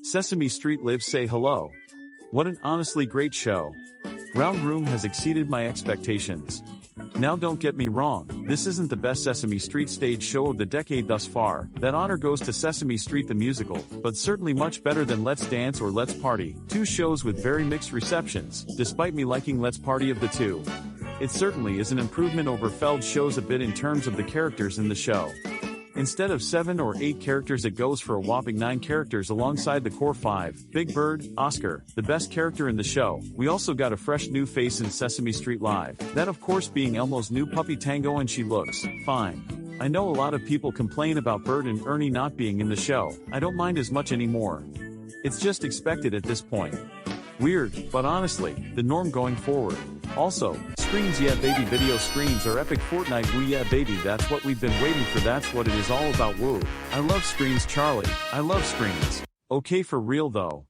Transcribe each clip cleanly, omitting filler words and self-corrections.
Sesame Street Live Say Hello. What an honestly great show. Round Room has exceeded my expectations. Now don't get me wrong, this isn't the best Sesame Street stage show of the decade thus far, that honor goes to Sesame Street the Musical, but certainly much better than Let's Dance or Let's Party, two shows with very mixed receptions, despite me liking Let's Party of the two. It certainly is an improvement over Feld's shows a bit in terms of the characters in the show. Instead of 7 or 8 characters it goes for a whopping 9 characters alongside the core 5, Big Bird, Oscar, the best character in the show. We also got a fresh new face in Sesame Street Live, that of course being Elmo's new puppy Tango, and she looks fine. I know a lot of people complain about Bert and Ernie not being in the show. I don't mind as much anymore. It's just expected at this point. Weird, but honestly, the norm going forward. Also, screens yeah baby, video screens are epic. Fortnite woo yeah baby, that's what we've been waiting for, that's what it is all about. Woo. I love screens Charlie, I love screens. Okay, for real though.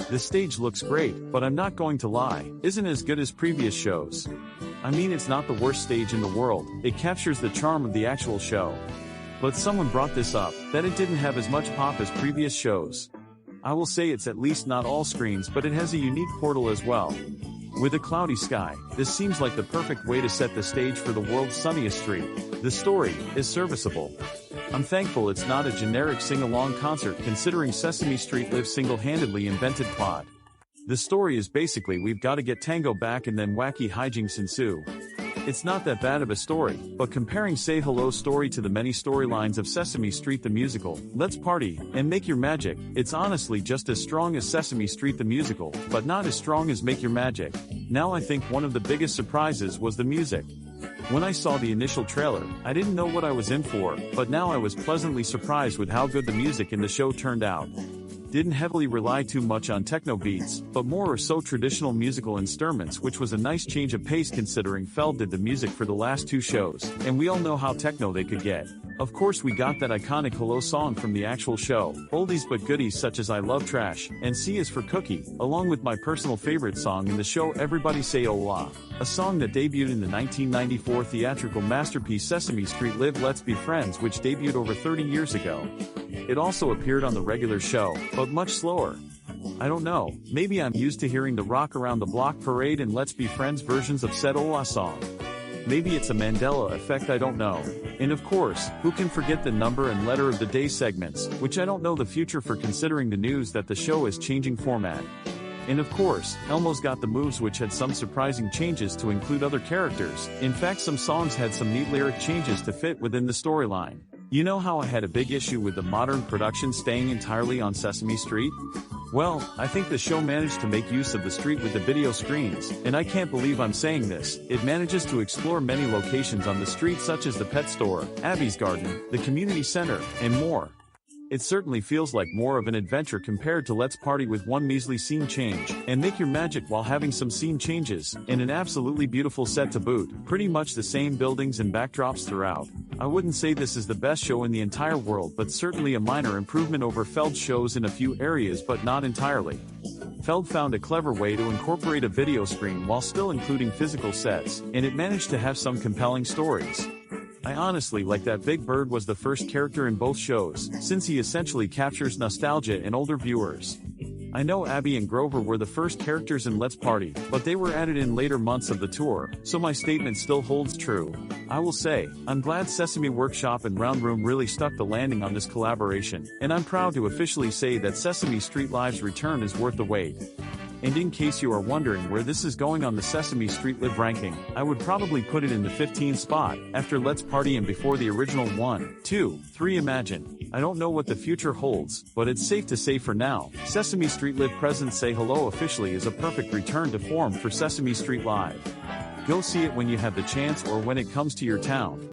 The stage looks great, but I'm not going to lie, isn't as good as previous shows. I mean, it's not the worst stage in the world, it captures the charm of the actual show. But someone brought this up, that it didn't have as much pop as previous shows. I will say it's at least not all screens, but it has a unique portal as well. With a cloudy sky, this seems like the perfect way to set the stage for the world's sunniest street. The story is serviceable. I'm thankful it's not a generic sing-along concert considering Sesame Street Live single-handedly invented plot. The story is basically we've got to get Tango back and then wacky hijinks ensue. It's not that bad of a story, but comparing Say Hello's story to the many storylines of Sesame Street the Musical, Let's Party, and Make Your Magic, it's honestly just as strong as Sesame Street the Musical, but not as strong as Make Your Magic. Now I think one of the biggest surprises was the music. When I saw the initial trailer, I didn't know what I was in for, but now I was pleasantly surprised with how good the music in the show turned out. Didn't heavily rely too much on techno beats, but more or so traditional musical instruments, which was a nice change of pace considering Feld did the music for the last 2 shows, and we all know how techno they could get. Of course we got that iconic Hello song from the actual show, oldies but goodies such as I Love Trash, and C is for Cookie, along with my personal favorite song in the show Everybody Say Hola, a song that debuted in the 1994 theatrical masterpiece Sesame Street Live Let's Be Friends, which debuted over 30 years ago. It also appeared on the regular show, but much slower. I don't know, maybe I'm used to hearing the Rock Around the Block Parade and Let's Be Friends versions of said Hola song. Maybe it's a Mandela effect, I don't know. And of course, who can forget the number and letter of the day segments, which I don't know the future for considering the news that the show is changing format. And of course, Elmo's Got the Moves, which had some surprising changes to include other characters. In fact, some songs had some neat lyric changes to fit within the storyline. You know how I had a big issue with the modern production staying entirely on Sesame Street? Well, I think the show managed to make use of the street with the video screens, and I can't believe I'm saying this, it manages to explore many locations on the street such as the pet store, Abby's garden, the community center, and more. It certainly feels like more of an adventure compared to Let's Party with one measly scene change, and Make Your Magic while having some scene changes, and an absolutely beautiful set to boot, pretty much the same buildings and backdrops throughout. I wouldn't say this is the best show in the entire world, but certainly a minor improvement over Feld's shows in a few areas, but not entirely. Feld found a clever way to incorporate a video screen while still including physical sets, and it managed to have some compelling stories. I honestly like that Big Bird was the first character in both shows, since he essentially captures nostalgia in older viewers. I know Abby and Grover were the first characters in Let's Party, but they were added in later months of the tour, so my statement still holds true. I will say, I'm glad Sesame Workshop and Round Room really stuck the landing on this collaboration, and I'm proud to officially say that Sesame Street Live's return is worth the wait. And in case you are wondering where this is going on the Sesame Street Live ranking, I would probably put it in the 15th spot, after Let's Party and before the original 1, 2, 3 Imagine. I don't know what the future holds, but it's safe to say for now, Sesame Street Live Present Say Hello officially is a perfect return to form for Sesame Street Live. Go see it when you have the chance or when it comes to your town.